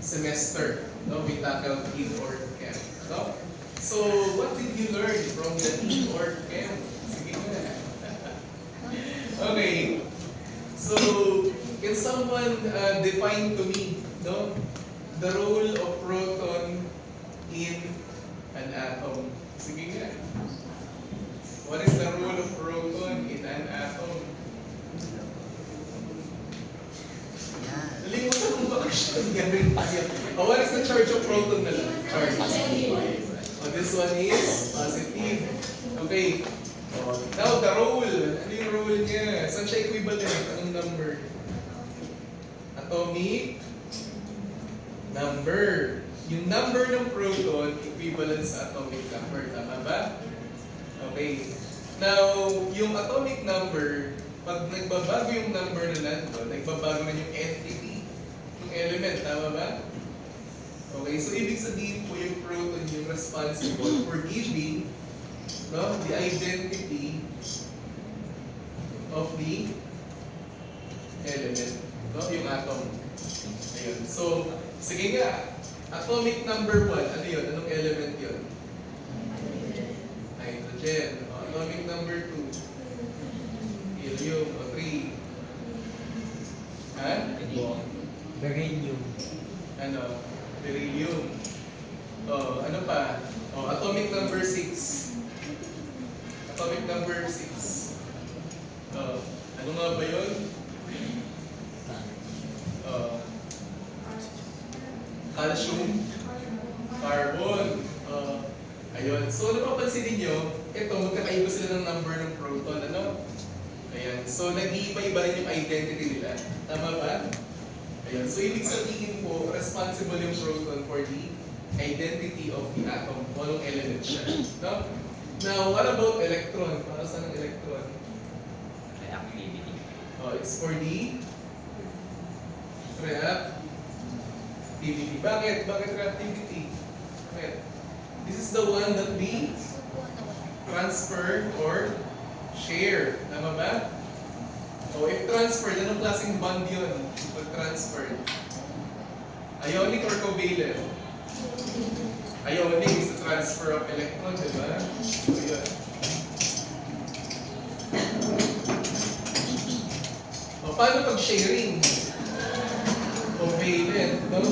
semester, no, we tackled in-org chem, no? So, what did you learn from the in-org chem? Sige na. Okay. So, can someone define to me, no, the role of proton in an atom? Sige nga. What is the role of proton in an atom? Nalimutan mo ba question? Ganun tayo. Oh, what is the charge of proton na lang? Charge. Oh, this one is positive. Okay. Oh, now, the role. Ano yung role niya? Saan siya equivalent? Anong number? Atomic number. Yung number ng proton, equivalent sa atomic number. Tama ba? Okay. Now, yung atomic number, pag nagbabago yung number na nandun, nagbabago na yung entity, yung element, tama ba? Okay, so ibig sabihin po yung proton yung responsible for giving, no, the identity of the element, no, yung atom. Ayun. So, sige nga, atomic number 1, ano yun? Anong element yun? Nitrogen. Atomic number 2, helium. O 3, ha? Beryllium. Ano? Beryllium. O, ano pa? O, atomic number 6. Atomic number 6. O, ano nga ba yun? O, calcium, carbon. O, ayun. So, napapansin ninyo, ito, magkakaiba sila ng number ng proton, ano? Ayan. So, nag-iiba-iba rin yung identity nila. Tama ba? Ayan. So, ibig sabihin po, responsible yung proton for the identity of the atom. Kung anong element siya. No? Now, what about electron? Para saan ang electron? Reactivity. Oh, it's for the reactivity. Bakit? Bakit reactivity? Bakit? This is the one that we transfer or share. Tama ba? O if transferred, anong klaseng bond yun? Pag transferred? Ionic or covalent? Ionic is the transfer of electron, di ba? So yun. O paano pag sharing? Covalent, no?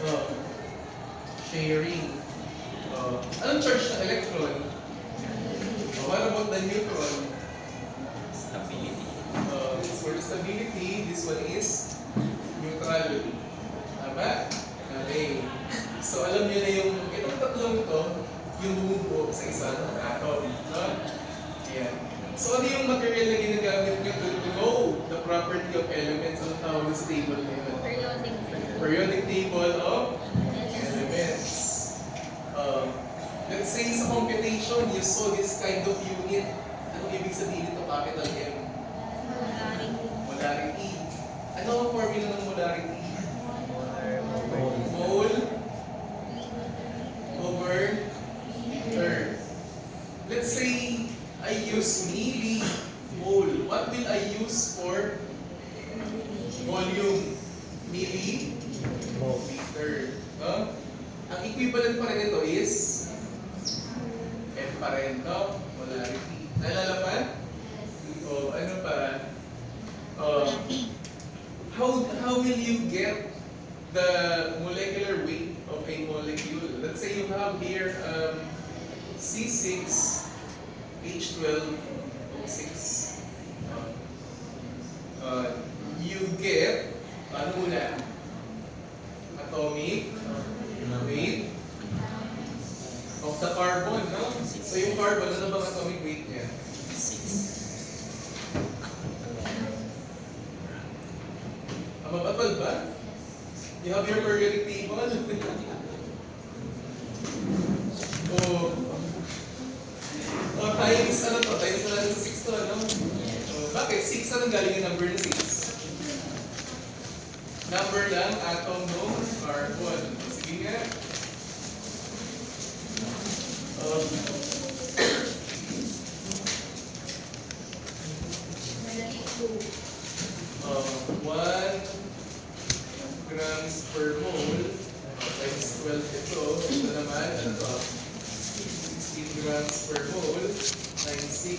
O, sharing. O, anong charge ng electron? What about the neutron? Stability. This for stability, this one is neutral. Tama? Okay. So alam niyo na yung itong tatlong to, yung bumubuo sa isang atom. No? Ayan. So ano yung material na ginagamit niyo to know the property of elements? Ano tawag sa table na yun? Periodic table of elements. Let's say sa computation, you saw this kind of unit. Anong ibig sabihin ito? Capital M. Molarity. Ano ang formula ng molarity? Mole over liter. Let's say I use millimole. What will I use for volume? Milliliter. No? Ang equivalent pa rin ito is M pa rin, no? Molarity. Naalala pa? O ano pa? How will you get the molecular weight of a molecule? Let's say you have here C6H12O6. You get, ano muna? Atomic weight of the carbon, no? So yung carbon, ano bang atomic weight niya? 6. Mabatol ba? You have your periodic table? Times, ano to? Times na natin sa 6 to, ano? Bakit? 6 anong galing yung number na 6? Number lang, atom ng carbon. Sige nga. grams per mole times 12 ito. Ito naman, ano to? 16 grams per mole times 6.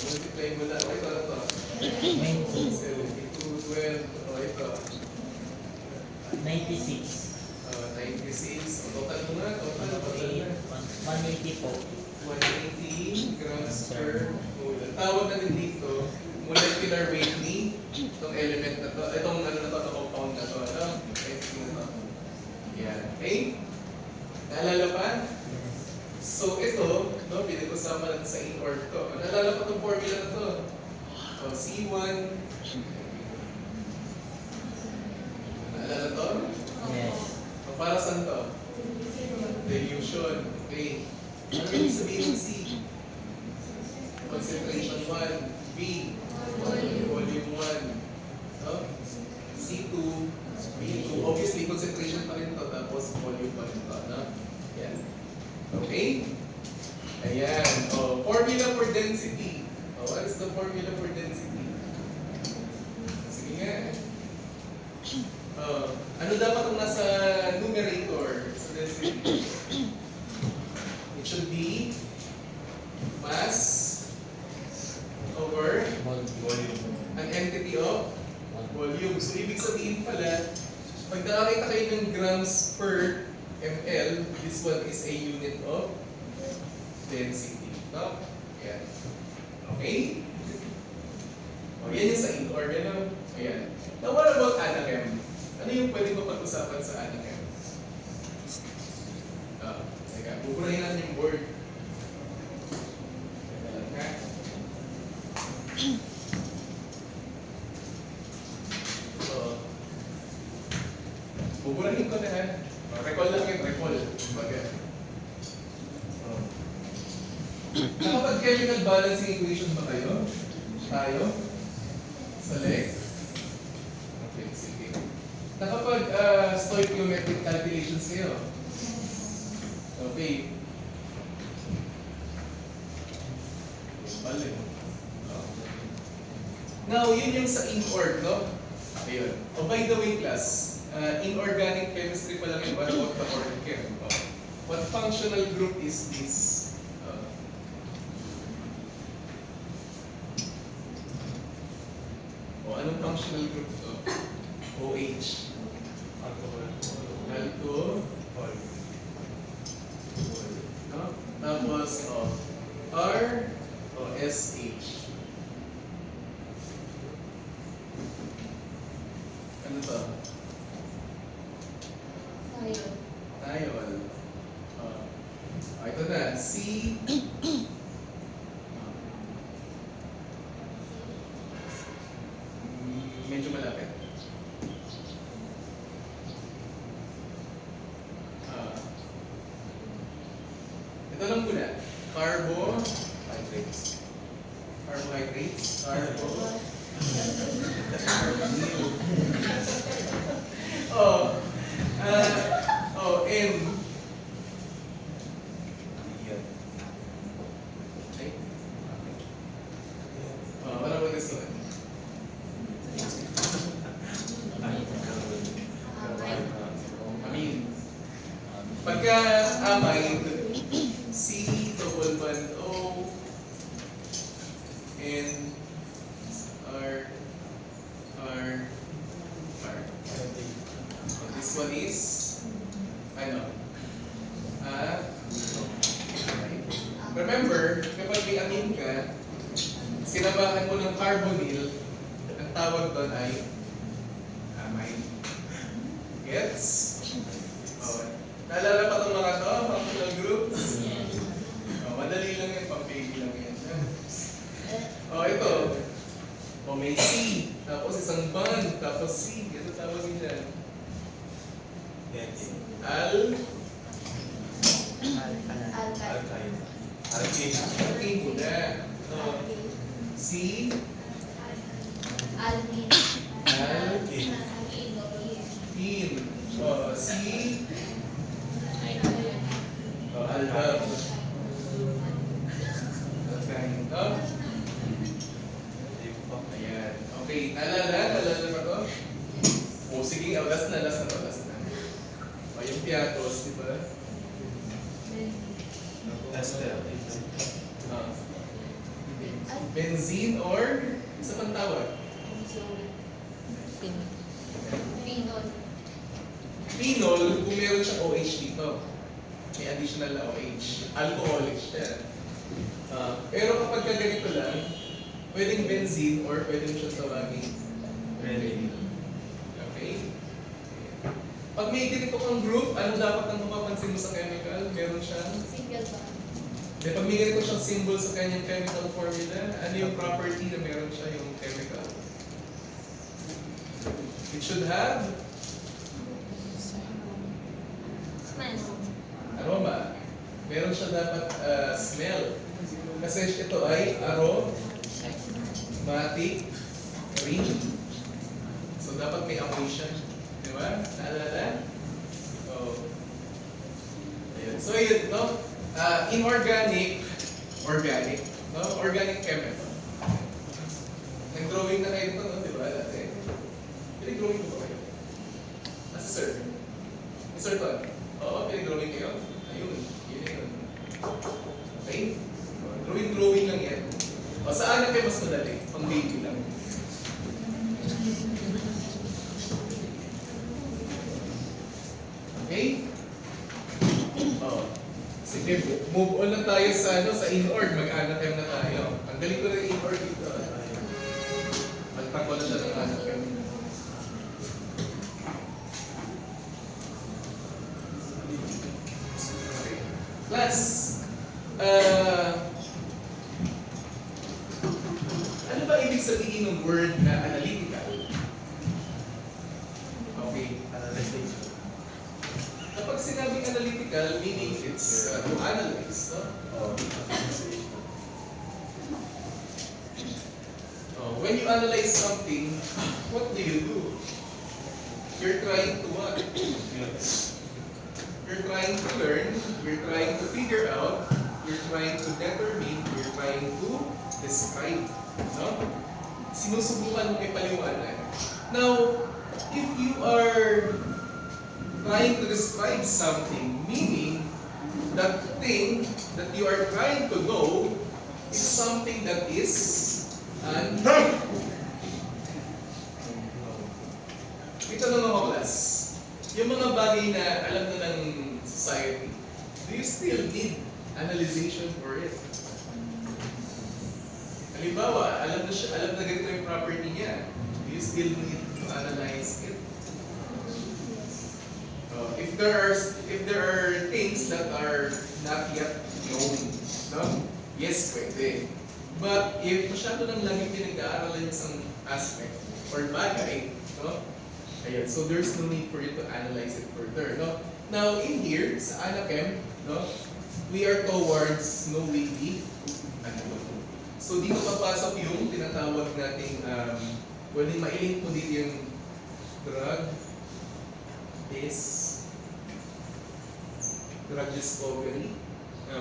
Multiply mo lang. Ito, ano to? 72, 12. Ito. 96. 96. Total mo nga. Total mo na. 180 po. 180 grams per mole. Ang tawag natin dito, molecular weight ni itong element na to. Itong ano na to, itong compound na to. Ano? Everything na to. Yan. Okay? Naalala pa? So ito, no, pinag-usapan natin sa in-org to. Naalala pa itong formula na to. So C1. Naalala to? Yes. O para saan to? Dilution. Okay. Ano yung sabihin ng C? Concentration 1. B. Volume 1. No? C2. B2. Obviously, concentration pa rin to. Tapos volume pa rin to. No? Yan. Okay? Ayan. Oh, formula for density. Oh, what is the formula for density? Sige nga. Oh, ano dapat ang nasa numerator sa density? It should be mass over an entity of volume. So, ibig sabihin pala, pag nakakita kayo ng grams per ml, this one is a unit of density. No? Ayan. Okay? O, yan yung sa in-org. Ano? Ayan. Now, what about anachem? Ano yung pwede ko pag-usapan sa anachem? Teka, buburahin natin yung board. Teka. So, buburahin ko na ha. Recall lang yun, recall. Baga. Nakapag-chemical balancing equation ba kayo? Tayo? Sa leg? Okay, sige. Nakapag-stoichiometric calculations kayo? Okay. Bale. Now, yun yung sa in-org, no? Ayun. Oh, by the way, class, inorganic chemistry pa lang yun. What about the org-chem? What functional group is this? Anong functional group to? OH. Alcohol. No? Tapos, R o SH. Ano to? Thiol. Ito na. C. Medyo malapit. Ito lang muna. Carbohydrates. Carbohydrates. N. Okay. What about this one? Amine. Pagka amide, C double bond O N R. So this one is ano? Remember, kapag may amine ka, sinabahan mo ng carbonyl, ang tawag doon ay amide. Gets? Naalala pa itong mga to, functional groups? Madali lang yan, pang-baby lang yan. Ito. May C, tapos isang bond, tapos C. Ito tawagin dyan. Alkane muna. C. Alkene. C. Aldab. Alkane. Ayan. Okay, naalala ba to? Sige, last na last na. O, yung piatos, di ba? Ester. Ah. Benzene or isa pang tawag? Phenol, kung meron siyang OH dito, may additional na OH. Alcoholic siya. Pero kapag ka ganito lang, pwedeng benzene or pwedeng siya tawagin Ready. Okay? Pag may ganito kang group, ano dapat ang mapapansin mo sa chemical? Meron siyang pag may ganito siyang symbol sa kanyang chemical formula, ano yung property na meron siya yung chemical? It should have aroma. Meron siya dapat smell. Kasi ito ay aromatic ring. So dapat may amoy siya. Di ba? Naalala? Oh. Ayun. So yun, no? Inorganic, organic, no? Organic chemical. Nag-drawing na kayo ito, no? Di ba? Dati. Pinag-drawing ko ba kayo? Nasa sir? Ni Sir Todd? Oo, pinag-drawing kayo? Ayun, yun yun. Okay? Drawing lang yan. O saan na kayo mas madali? Pang baby lang. Okay? Sige, move on na tayo sa in-org. Mag-anathem na tayo. Ang galing ko ng in-org dito. Magtako na siya ng anathem. Okay. Class, ano ba ibig sabihin ng word na analytical? Okay. Kapag sinabing analytical, meaning it's to analyze, no? When you analyze something, what do? You're trying to what? You're trying to learn, you're trying to figure out, you're trying to determine, you're trying to describe, no? Sinusubukan mo ipaliwanag. Now, if you are trying to describe something, meaning that thing that you are trying to know is something that is ito na mga class, yung mga bagay na alam na ng society, do you still need analyzation for it? Halimbawa, alam na ganito yung property niya, do you still need to analyze it? If there are things that are not yet known, no? Yes, pwede. But if masyado nang laging pinag-aaralan yung isang aspect or bagay, no? Ayan, so there's no need for you to analyze it further, no? Now, in here, sa Anachem, no? We are towards knowing the ano. So, dito papasok yung tinatawag nating, mailink po dito yung drug discovery.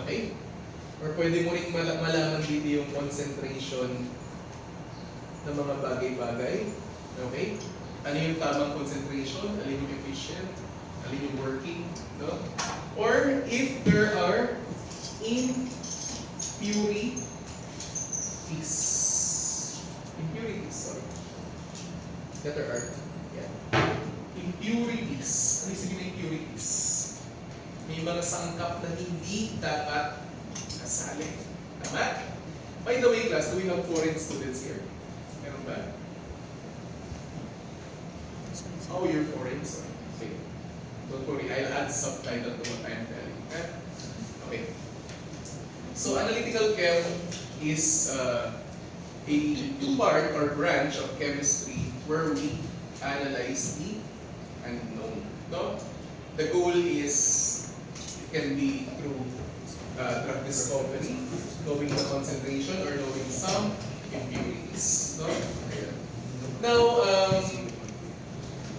Okay? Or pwede mo rin malaman dito yung concentration ng mga bagay-bagay. Okay? Ano yung tamang concentration? Alin yung efficient? Alin yung working? No? Or if there are impurities. That are, yeah. Impurities. Ano yung sabihin ng impurities? May mga sangkap na hindi dapat kasali. Tama? By the way, class, do we have foreign students here? Meron ba? Oh, you're foreign, so okay. Don't worry, I'll add subtitle to what I'm telling. Okay. So, analytical chem is a two-part or branch of chemistry where we analyze the unknown. No? The goal is, it can be through drug discovery, knowing the concentration or knowing some impurities. No? Now,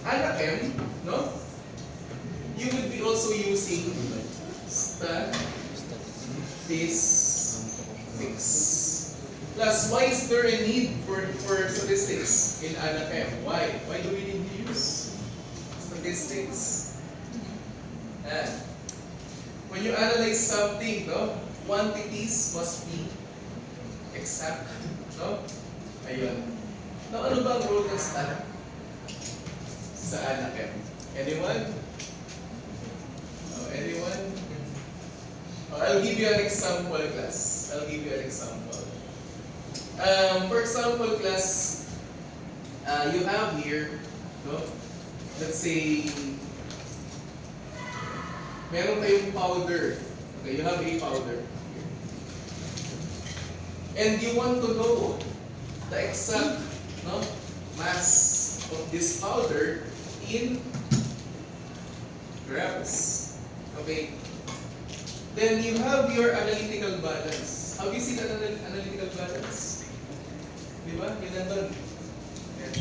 Anachem, no? You would be also using statistics. Plus, why is there a need for statistics in Anachem? Why? Why do we need to use statistics? statistics. And when you analyze something, no, quantities must be exact, no? Ayun. Now, ano ba ang role ng stat sa ANACEP? Anyone? Oh, anyone? Oh, I'll give you an example, class. I'll give you an example. For example, class, you have here, no? Let's say, meron kayong powder. Okay, you have a powder. And you want to know the exact, no, mass of this powder in grams. Okay. Then you have your analytical balance. Have you seen an analytical balance? Di ba? Yun nandun. Yan.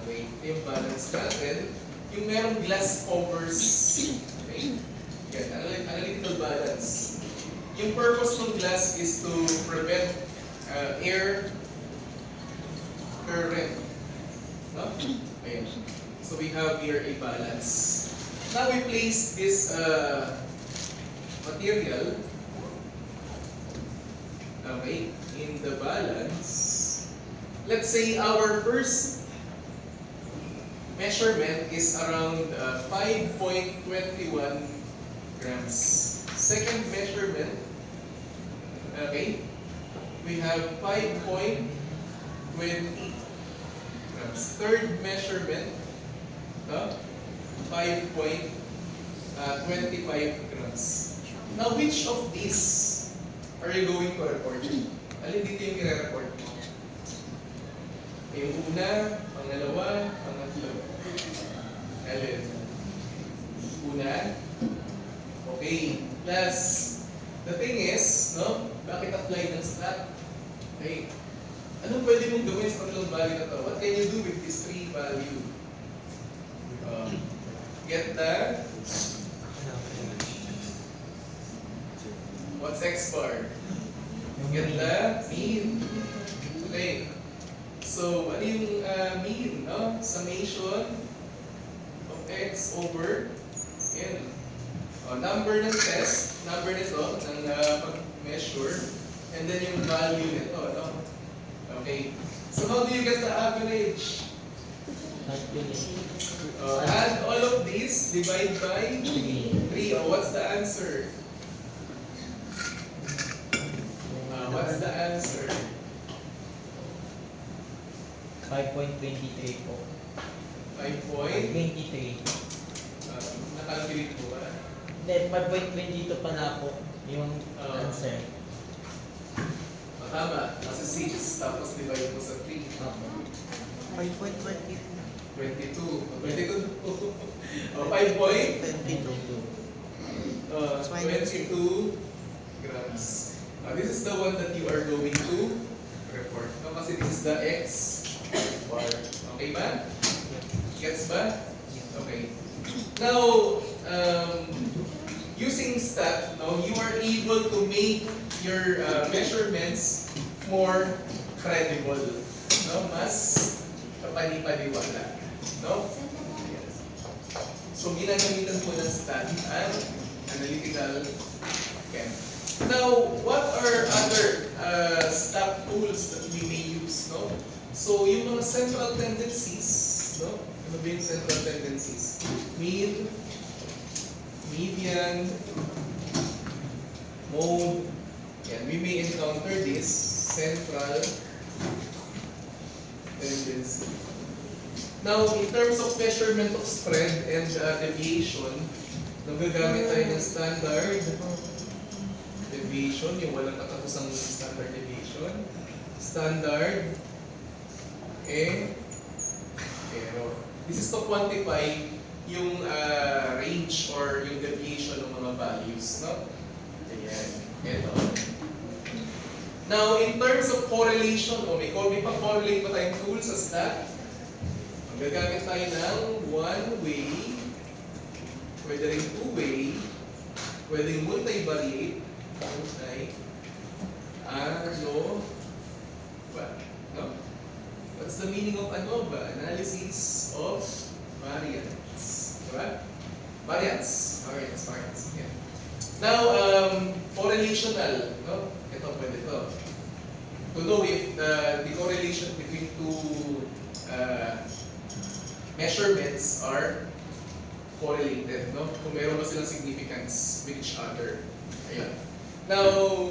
Okay. Yung balance natin. Yung merong glass covers. Okay. Yan. Analytical balance. Yung purpose ng glass is to prevent air current. No? Ayan. So we have here a balance. Now we place this material, okay, in the balance. Let's say our first measurement is around 5.21 grams. Second measurement, okay, we have 5.20 grams. Third measurement, 5.25 grams. Now, which of these are you going to report? Alin dito yung i-report mo? Yung una, pangalawa, pangatlo. Alin? Una? Okay. Plus, the thing is, no? Bakit apply ng stat? Okay. Anong pwede mong gawin sa tatlong value na to? What can you do with this three value? Get the what's X bar? Get the mean. Okay. So, ano yung mean? No? Summation of X over N. Number ng test, number nito, ng pag-measure, and then yung value nito. No? Okay. So, how do you get the average? Add all of these, divide by 3. Oh, what's the answer? What's the answer? 5.23 po. 5 23. Nakalculate mo ba? Hindi, 5.22 pa na po yung answer. Tama. Nasa 6, tapos divide mo sa 3. Opo. 5.20. 22. 22. Oh, 5 point? 22. 22 grams. This is the one that you are going to report. No, kasi this is the X bar. Okay ba? Gets ba? Okay. Now, using stat, no, you are able to make your measurements more credible. No? Mas kapani-paniwala. No? So, ginagamitan po ng stat ang analytical chem. Now, what are other stat tools that we may use? No? So, yung mga central tendencies, no? Ano ba yung central tendencies? Mean, median, mode. Yan, we may encounter this central tendency. Now, in terms of measurement of spread and deviation, nagagamit tayo ng standard deviation, yung walang katapusang standard deviation. Standard error. This is to quantify yung range or yung deviation ng mga values, no? Ayan. Ito. Now, in terms of correlation, may pang-correlate pa tayong tool sa stat. Gagamit tayo ng one-way, pwede rin two-way, pwedeng multivariate, ANOVA. No? What's the meaning of ANOVA? Analysis of variance. Now, correlational, no? Ito, pwede to. To know if the correlation between two measurements are correlated, no? Kung meron ba silang significance with each other. Ayan. Now,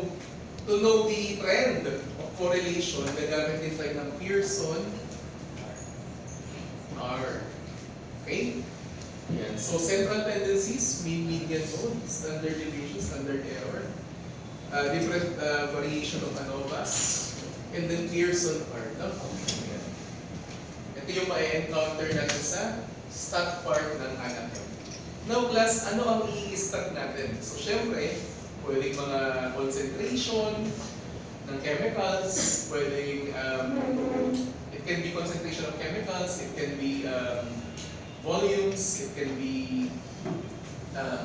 to know the trend of correlation, gagamit din tayo ng Pearson R. Okay? Ayan. So, central tendencies, mean, median, mode, standard deviation, standard error, different variation of ANOVAs, and then Pearson R. No? Ayan. Ito yung ma-encounter natin sa stat part ng ANACHEM. Now, class, ano ang i-stat natin? So, syempre, pwedeng mga concentration ng chemicals, pwedeng, it can be concentration of chemicals, it can be volumes, it can be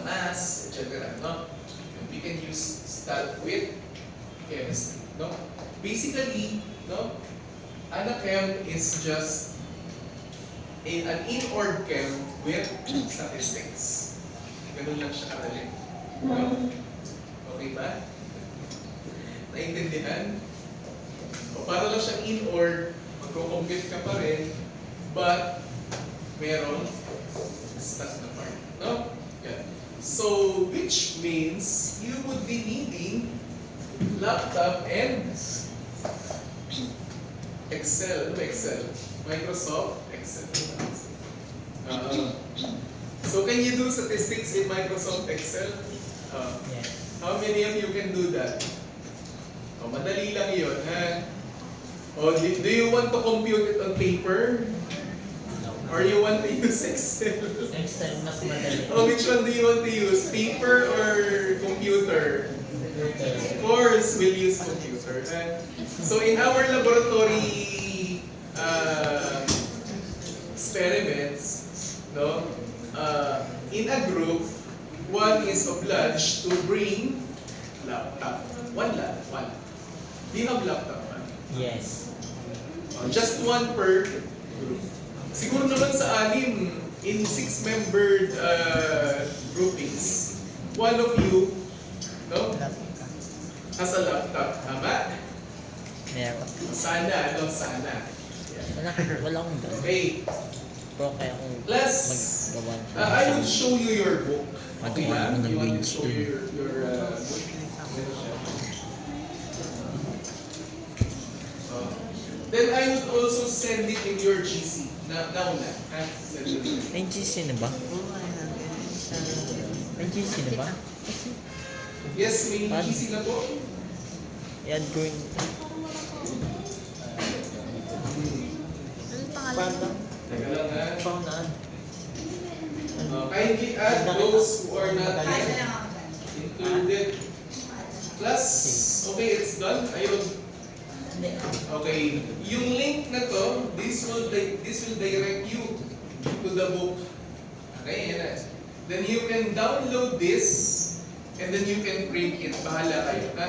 mass, etc. No? And we can use stat with chemistry. No? Basically, no? ANACHEM is just an in-org chem with statistics. Ganun lang siya kadali. No? Okay ba? Naintindihan? O para lang siyang in-org, magko-compute ka pa rin, but meron stat na part. No? Yeah. So, which means you would be needing laptop and Excel. Ano ba Excel? Microsoft Excel. So, can you do statistics in Microsoft Excel? Yes. How many of you can do that? Madali lang yun, ha? Do you want to compute it on paper? Or you want to use Excel? Excel mas madali. Which one do you want to use? Paper or computer? Of course, we'll use computer. So in our laboratory experiments, no, in a group, one is obliged to bring laptop. One. Do you have laptop? Yes. Just one per group. Siguro naman sa anim, in 6-membered groupings, one of you, no, has a laptop. Tama? Meron. Sana. Wala akong doon. Okay. Pero kaya kung Plus, maggawa. I would show you your book. Okay Magawa ba? ako ng You want to grades show dun. you your book? Then I would also send it in your GC. Nauna. Send it. May GC na ba? May GC na ba? Yes, may GC na po. I-add ko yung... Anong pangalan? Teka lang ha. Paunaan. Kindly add those who are not yet included. Plus, okay, it's done. Ayun. Okay, yung link na to, this will direct you to the book. Okay, yan na. Then you can download this and then you can print it. Bahala kayo, ha?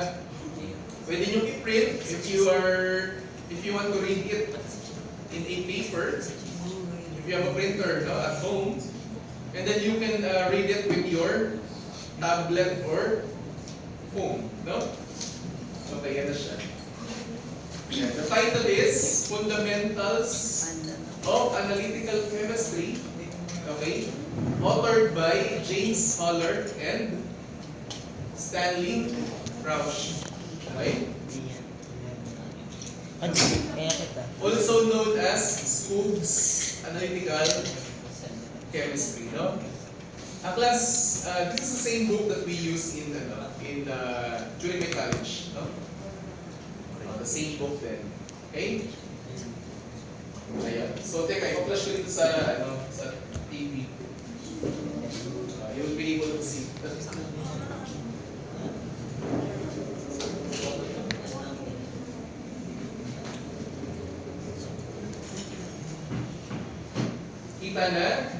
Pwede nyo i-print if you want to read it in a paper. If you have a printer, no, at home, and then you can read it with your tablet or phone, no? Okay, yan na siya. The title is Fundamentals of Analytical Chemistry. Okay? Authored by James Holler and Stanley Rausch. Okay? Ano? Kaya kita. Also known as Skoog's Analytical Chemistry. No? Class, this is the same book that we use during my college. No? The same book then. Okay? Ayan. So, teka, i-flash ko dito sa TV. You'll be able to see. Kita na?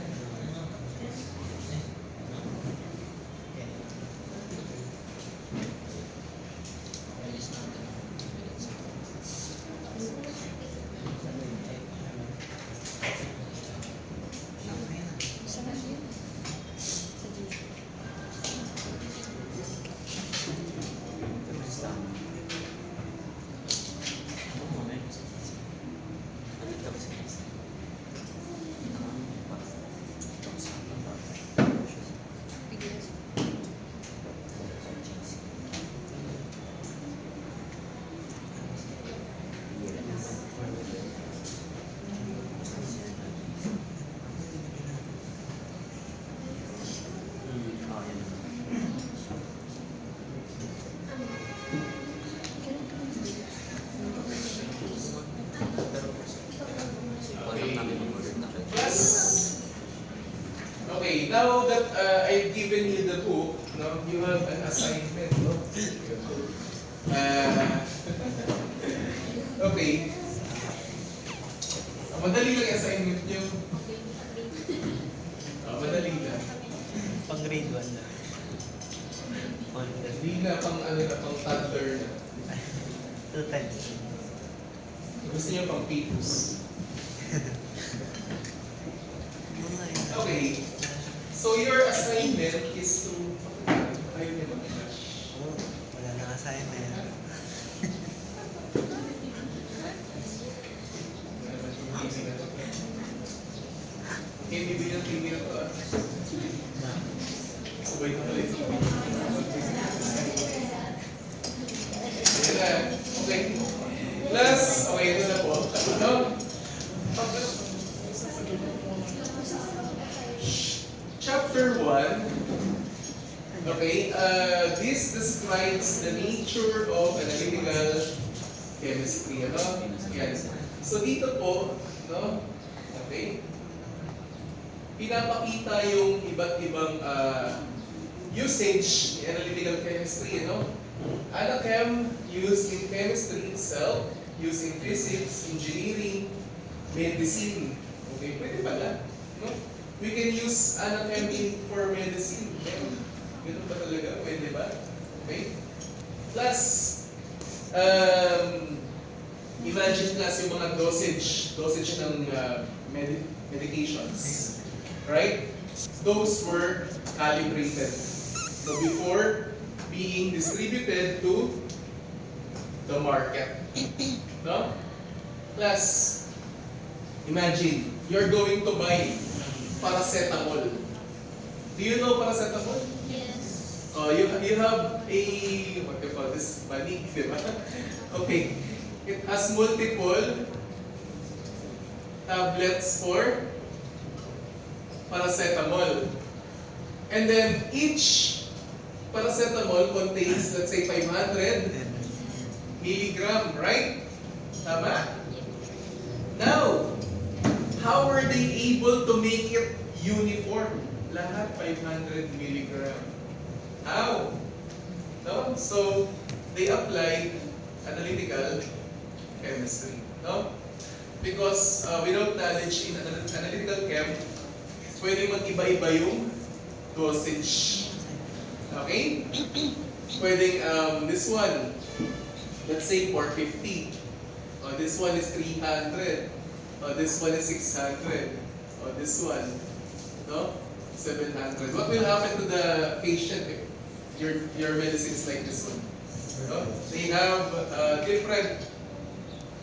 Okay, now that I've given you the book, no, you have an assignment, no? Uh, okay. Madali lang yung assignment nyo. Madali lang. Pang grade 1 na. Hindi na pang ano na, pang toddler na. 2 times. Gusto niyo pang fetus. Mga yun. Okay. So your assignment is to... Ayaw niyo mag-flash. Oh, wala nang assignment. Okay, bibigyan ng TV na to ah. Sabay na pala yung TV. Ayan na. Okay. Plus, okay, ito na po. No? Chapter 1. Okay, this describes the nature of analytical chemistry. Ano? Yan. So dito po, no? Okay? Pinapakita yung iba't ibang usage in analytical chemistry, no? Anachem used in chemistry itself, used in physics, engineering, medicine. Okay, pwede pala, no? We can use Anachem for medicine. Ganun ba talaga? Pwede ba? Okay? Plus, imagine class yung mga dosage ng medications. Right? Those were calibrated. So before being distributed to the market. No? Plus, imagine, you're going to buy paracetamol. Do you know paracetamol? Yes. You have a, what do you call this? Banig, di ba? Okay. It has multiple tablets for paracetamol. And then each paracetamol contains, let's say, 500 milligram, right? Tama? Now, how were they able to make it uniform? Lahat 500 milligram. How? No? So, they applied analytical chemistry. No? Because without knowledge in analytical chem, pwede mag-iba-iba yung dosage. Okay? Pwedeng this one, let's say 450. This one is 300. This one is 600. This one, no? 700. What will happen to the patient if your medicine is like this one? No? They have different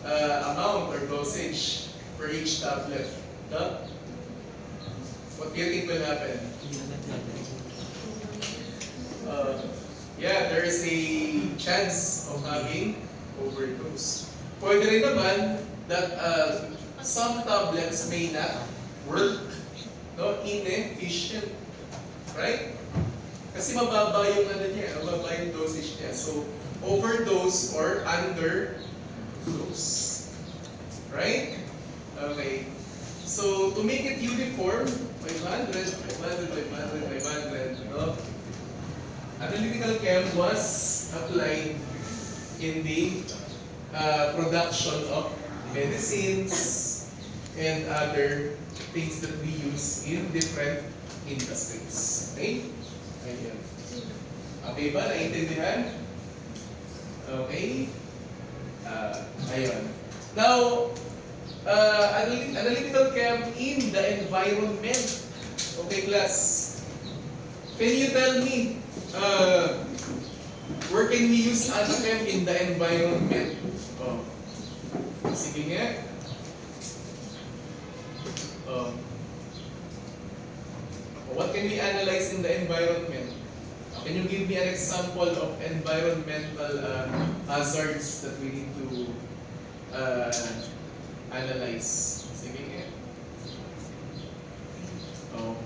amount or dosage for each tablet. No? What do you think will happen? Yeah, there is a chance of having overdose. Pwede rin naman that some tablets may not work, no, inefficient, right? Kasi mababa yung ano niya, mababa yung dosage niya. So, overdose or underdose. Right? Okay. So, to make it uniform, 500, 500, 500, 500, no? Analytical chem was applied in the production of medicines and other things that we use in different industries. Okay? Ayan. Okay ba? Naintindihan? Okay? Ayun. Now, analytical chem in the environment. Okay, class. Can you tell me, where can we use Anachem in the environment? Oh. Sige nga. Oh. What can we analyze in the environment? Can you give me an example of environmental hazards that we need to analyze? Sige nga. Oh.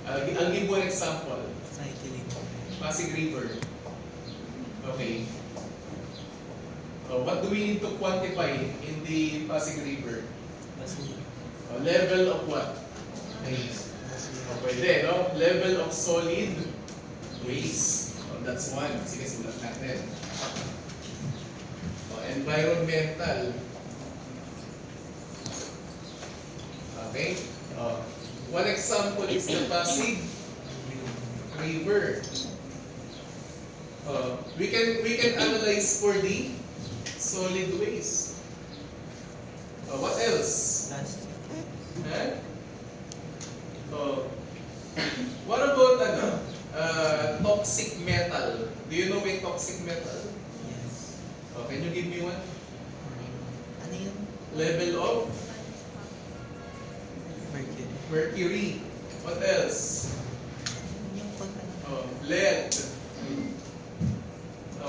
I'll give one example. Cycling. Pasig River. Okay. What do we need to quantify in the Pasig River? Basura. Level of what? Pwede, no? Level of solid waste. That's one. Sige, simulan natin. Environmental. Okay? One example is the Pasig River. We can analyze for the solid waste. What else? Plastic. Eh? What about toxic metal? Do you know a toxic metal? Yes. Can you give me one? Ano yun? Level of Mercury. mercury. What else? Yung pag ano? Lead.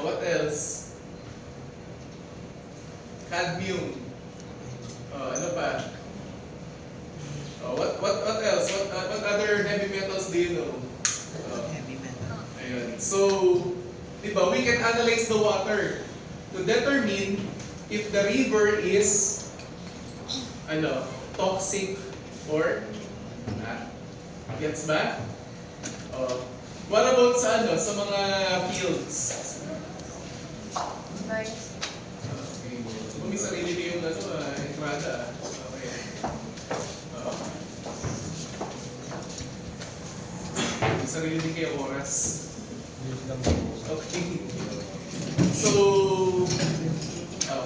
What else? Cadmium. Ano pa? What else? What other heavy metals do you know? Heavy metal. Ayun. So, di ba, we can analyze the water to determine if the river is toxic or not. Gets ba? What about sa mga fields? Nice. Okay. Kung may sarili kayong entrada. Okay. May sarili kayong oras. Okay. So,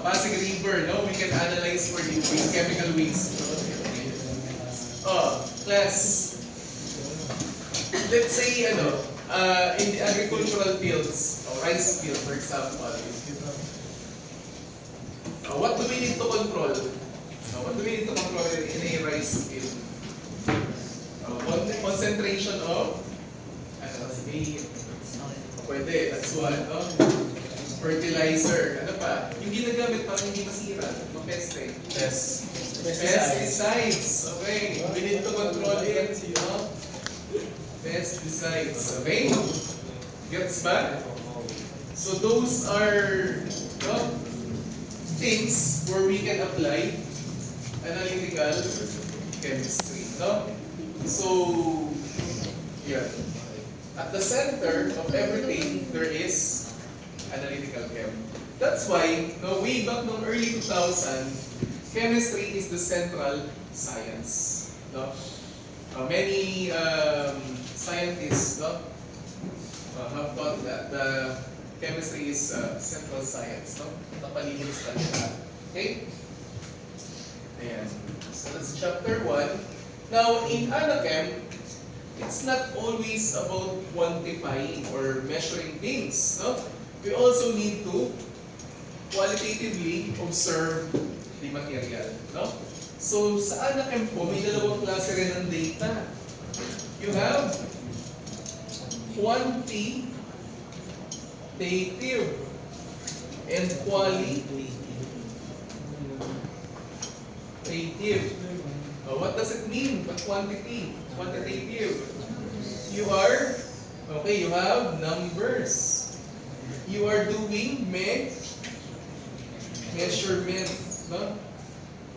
Pasig River, no? We can analyze for the waste, chemical waste. Class. Let's say, in the agricultural fields, rice field, for example. What do we need to control? What do we need to control in a rice field? Concentration of, sige, pwede, that's one, no? Fertilizer, ano pa? Yung ginagamit para hindi masira, yung peste. Pesticides, okay. We need to control it, no? Pesticides, okay? Gets ba? So those are things where we can apply analytical chemistry, no? So, yeah. At the center of everything, there is analytical chem. That's why, way back noong early 2000, chemistry is the central science. No? Many scientists have thought that the chemistry is central science. No? Napaligid sa kanila. Okay? Ayan. So that's chapter 1. Now, in Anachem, it's not always about quantifying or measuring things. No? We also need to qualitatively observe the material. No? So, sa Anachem po, may dalawang klase rin ng data. You have quantitative and qualitative. What does it mean? What quantity? Quantitative. You have numbers. You are doing measurement. No?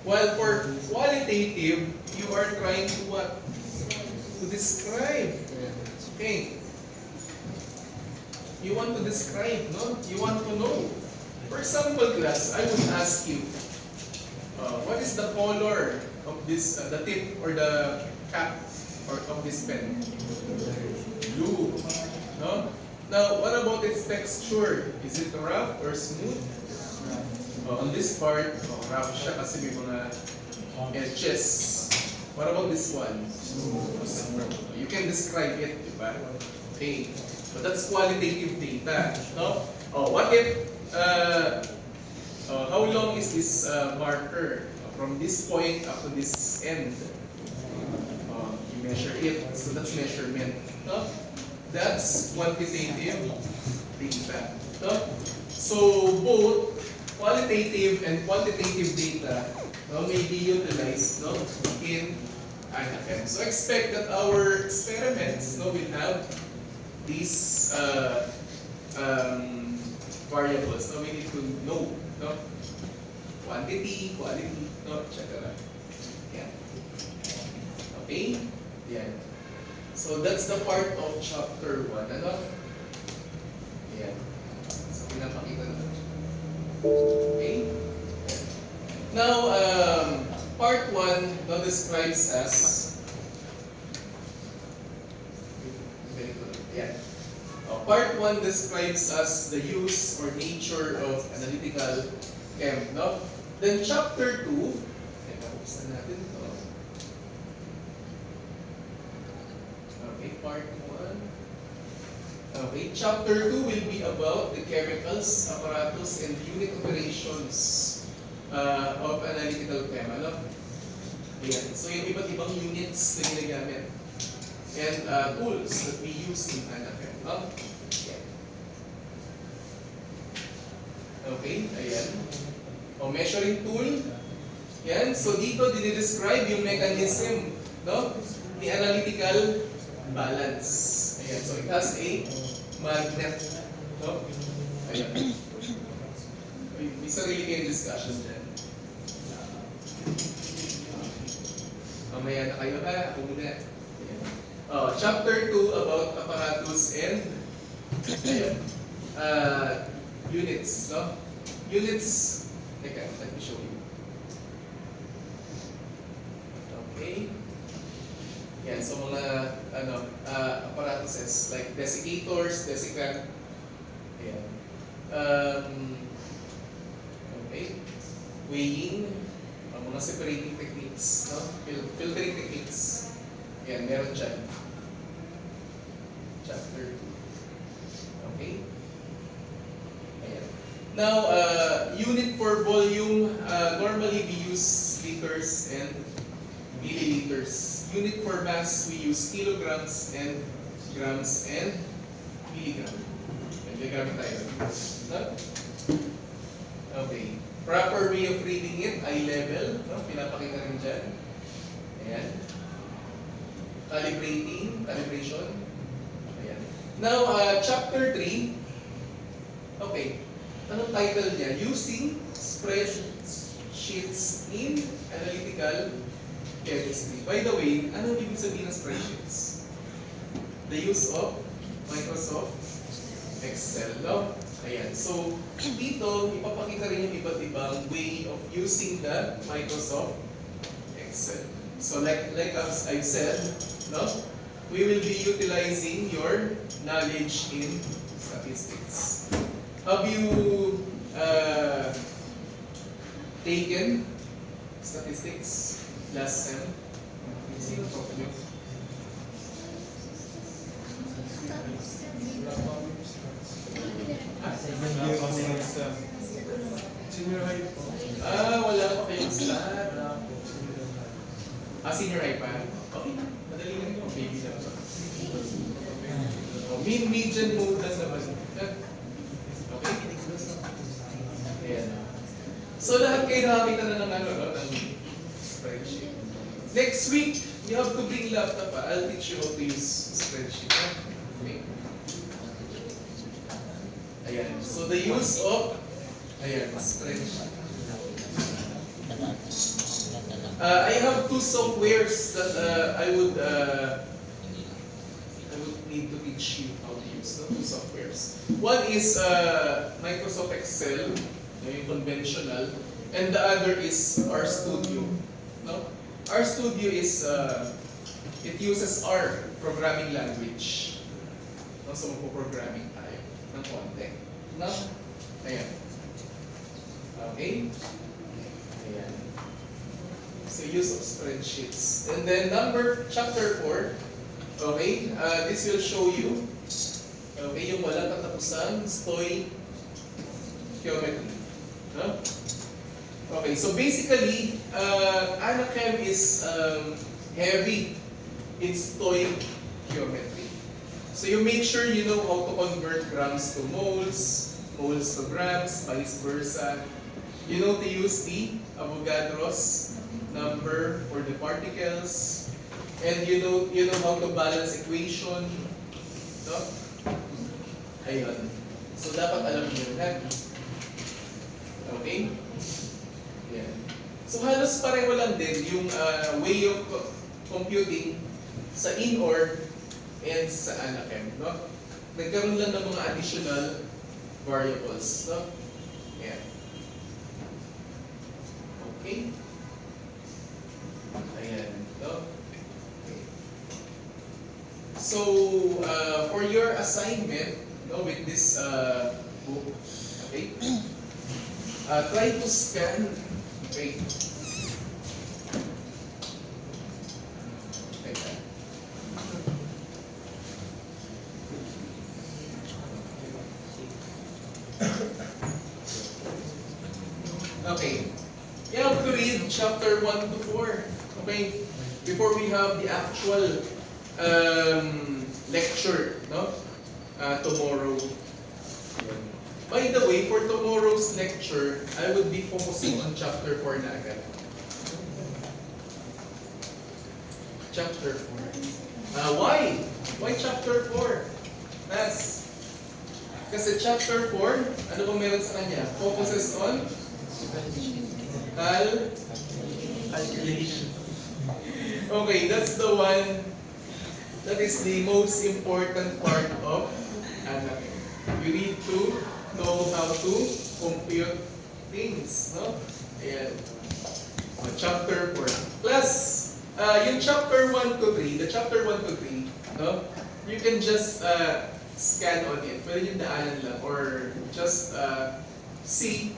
While for qualitative, you are trying to what? To describe. Okay. You want to describe, no? You want to know. For example, class, I would ask you, what is the color of this, the tip or the cap of this pen? Blue. No? Now, what about its texture? Is it rough or smooth? On this part, rough siya kasi may mga edges. What about this one? You can describe it, di ba? Okay. But that's qualitative data. No? What if, how long is this marker? From this point up to this end. You measure it. So that's measurement. No? That's quantitative data. No? So both qualitative and quantitative data may be utilized in Anachem. So expect that our experiments will have these variables. We need to know. Quantity, quality, etc. Yeah. Okay? Yeah. So that's the part of chapter 1. Ano? Ayan. So pinapakita na. Okay? Now, part 1 now describes as Ayan. Part 1 describes as the use or nature of analytical chem. No? Then chapter 2, buksan natin ito. Okay, part 1. Okay, chapter 2 will be about the chemicals, apparatus, and unit operations of analytical chem. Ano? Ayan. So yung iba't ibang units na ginagamit and tools that we use in Anachem. No? Okay, ayan. O measuring tool. Yan. So dito dinidescribe yung mechanism, no? Ni analytical balance. Ayan. So it has a magnet. No? Ayan. May sarili kayong discussion dyan. Mamaya na kayo ha. Ako muna. Ayan. Chapter 2 about apparatus and ayan, units, no? Units, teka, let me show you. Okay. Yan, so mga apparatuses like desiccators, desiccant. Ayan. Okay. Weighing, mga separating techniques, no? Filtering techniques. Yan, meron dyan. Chapter 2. Okay? Ayan. Now, unit for volume, normally we use liters and milliliters. Unit for mass, we use kilograms and grams and milligram. And gagamit tayo. No? Okay. Proper way of reading it, eye level. No? Pinapakita rin dyan. Ayan. Calibration. Ayan. Now, chapter 3. Okay. Anong title niya? Using spreadsheets in analytical chemistry. By the way, anong ibig sabihin ng spreadsheets? The use of Microsoft Excel. No? Ayan. So, dito, ipapakita rin yung iba't ibang way of using the Microsoft Excel. So, like as I've said, no? We will be utilizing your knowledge in statistics. Have you taken statistics last sem? Sino po? Senior high po. Wala pa kayong stat. Senior high pa? Okay na. Madali lang yun. Baby lang pa. Mean, median, mode lang naman. Okay? Ayan. So lahat kayo nakakita na ng ng spreadsheet. Next week, you have to bring laptop pa. I'll teach you how to use spreadsheet. Okay? Ayan. So the use of spreadsheet. I have two softwares that I would need to teach you how to use. Two softwares. One is Microsoft Excel, yung conventional, and the other is RStudio. No? RStudio is it uses R programming language. No? So magpo-programming tayo ng konti. No? Ayan. Okay? Ayan. So use of spreadsheets. And then chapter 4, okay, this will show you, okay, yung walang katapusan, stoichiometry. No? Okay, so basically, Anachem is heavy in stoichiometry. So you make sure you know how to convert grams to moles, moles to grams, vice versa. You know to use the Avogadro's number for the particles, and you know how to balance equation. No? Ayun. So dapat alam niyo yan. Okay? Yan. So halos pareho lang din yung way of computing sa in-or and sa Anachem, no? Nagkaroon lang ng mga additional variables, no? Ayan. Okay? Ayan, no? Okay. So, for your assignment, no, with this book, okay? Try to scan, okay? Teka. Okay. You have to read chapter 1 to 4. Okay? Before we have the actual lecture, no? Tomorrow. By the way, for tomorrow's lecture, I would be focusing on chapter 4 na agad. Chapter 4. Why? Why chapter 4? Nas. Kasi chapter 4, ano bang meron sa kanya? Focuses on calculation. Okay, that's the one that is the most important part of anatomy. You need to know how to compute things, no? Ayan. Chapter 4. Plus, yung chapter 1 to 3, the chapter 1 to 3, no? You can just scan on it. Pwede yung daanan lang or just see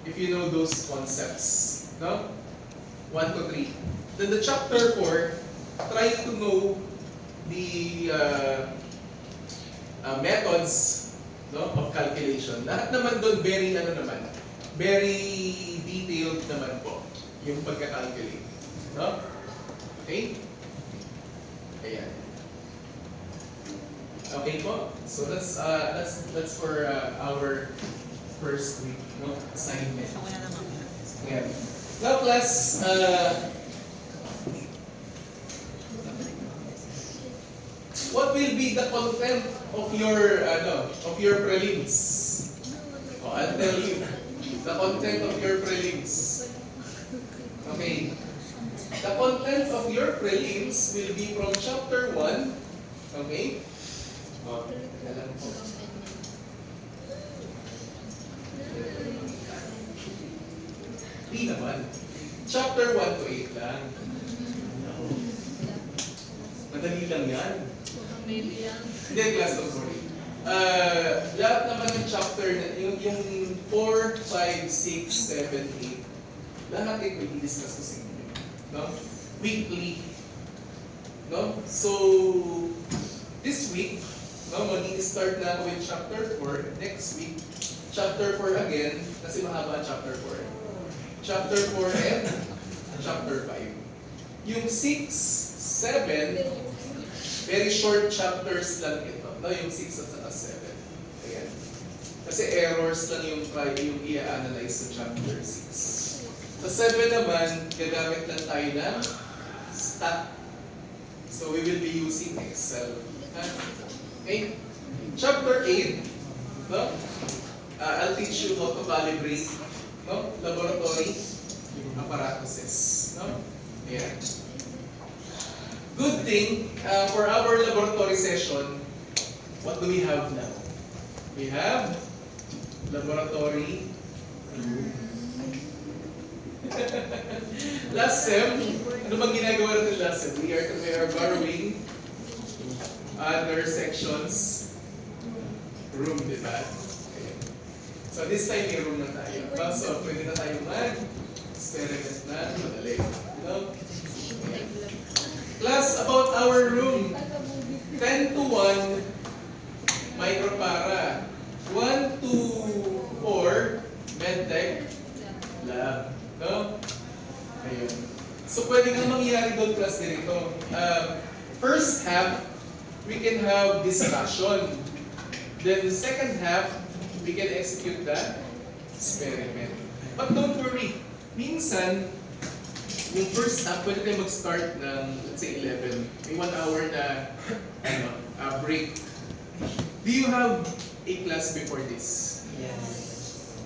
if you know those concepts, no? 1 to 3. Then the chapter 4, try to know the methods, no, of calculation. Lahat naman doon very very detailed naman po yung pagka-calculate, no? Okay? Ayan. Okay po. So that's for our first week, no, assignment. Gusto ko na naman. Ayan. Now class, what will be the content of your prelims? Oh, I'll tell you. The content of your prelims. Okay. The content of your prelims will be from chapter 1. Okay? Oh, alam ko. Di naman. Chapter 1 to 8 lang. Madali lang yan. Hindi, class, don't worry. Lahat naman ng chapter, yung 4, 5, 6, 7, 8, lahat ito i-discuss ko sa inyo. No? Weekly. No? So, this week, no, mag-i-start na ako with chapter 4. Next week, chapter 4 again, kasi mahaba ang chapter 4. Chapter 4 and chapter 5. Yung 6, 7, very short chapters lang ito. No, yung 6 at saka 7. Ayan. Kasi errors lang yung i-analyze sa chapter 6. Sa 7 naman, gagamit lang tayo ng stat. So we will be using Excel. Okay? Chapter 8, no? I'll teach you how to calibrate, no? Laboratory apparatuses, no? Ayan. Good thing, for our laboratory session, what do we have now? We have laboratory room. Last sem, ano bang ginagawa natin last sem? We are borrowing other sections room, di ba? Okay. So this time may room na tayo. So pwede na tayo mag-experiment na madali. No? Okay. Class, about our room. 10 to 1, micropara. 1 to 4, medtech lab. No? Ayun. So pwede nga mangyari doon, class, ganito. First half, we can have discussion. Then the second half, we can execute the experiment. But don't worry. Minsan, yung first half, pwede tayo mag-start ng, let's say, 11. May 1 hour na break. Do you have a class before this? Yes.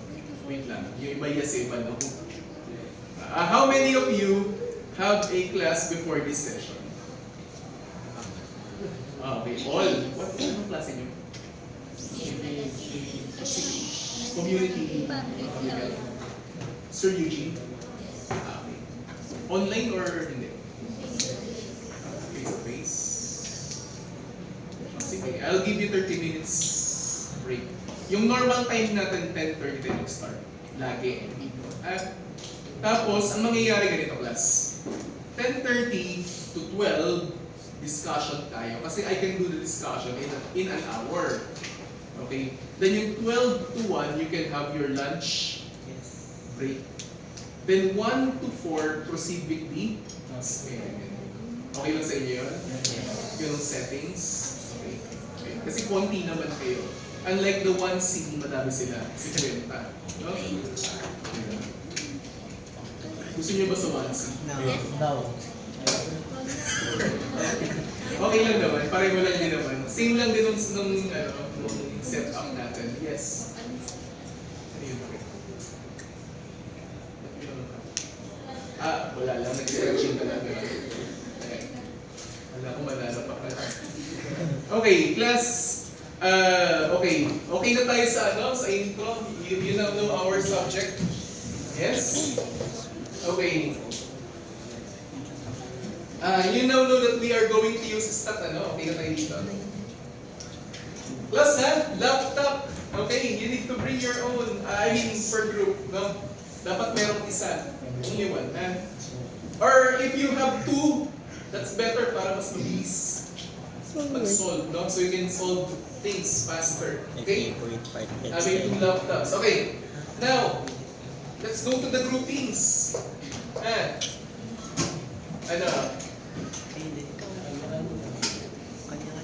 Wait lang. Yung iba yes, iba no. How many of you have a class before this session? Okay, all. Anong klase nyo? Community. Okay. Sir Eugene? Okay. Online or hindi? Face to face? Sige, I'll give you 30 minutes break. Yung normal time natin, 10:30 tayo mag-start. Lagi. Tapos, ang mangyayari ganito, class. 10:30 to 12, discussion tayo. Kasi I can do the discussion in an hour. Okay? Then yung 12 to 1, you can have your lunch Yes. break. Then 1 to 4, proceed with the experiment. Okay lang sa inyo yun? Yung settings. Okay. Okay. Kasi konti naman kayo. Unlike the 1C, madami sila. 50. No? Gusto niyo ba sa 1C? No. No. Okay lang naman. Pareho lang din naman. Same lang din nung setup natin. Yes. Ano yun? Wala lang. Nag-stretching ka lang. Wala ko malala pa pala. Okay, class. Okay na tayo sa intro. You now know our subject. Yes? Okay. You now know that we are going to use stat, Okay na tayo dito. Plus, laptop. Okay, you need to bring your own. Per group, no? Dapat merong isa. Only one, Or if you have two, that's better para mas mabilis mag-solve, no? So you can solve things faster. Okay? Having two laptops. Okay. Now, let's go to the groupings.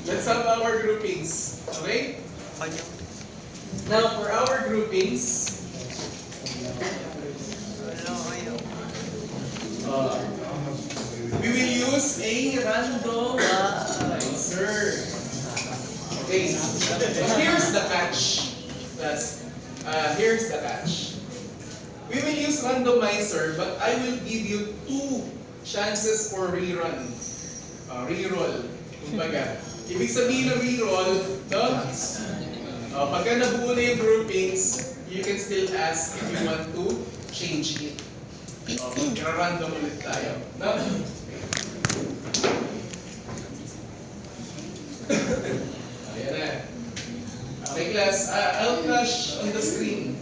Let's have our groupings. Okay? Now, for our groupings, we will use a randomizer. Okay. Here's the catch. Here's the catch. We will use randomizer, but I will give you 2 chances for rerun. Reroll. Kumbaga. Ibig sabihin ng reroll, no? Pagka nabuo na yung groupings, you can still ask if you want to change it. Random ulit tayo. No? Ayan na. Okay, class. I'll flash on the screen.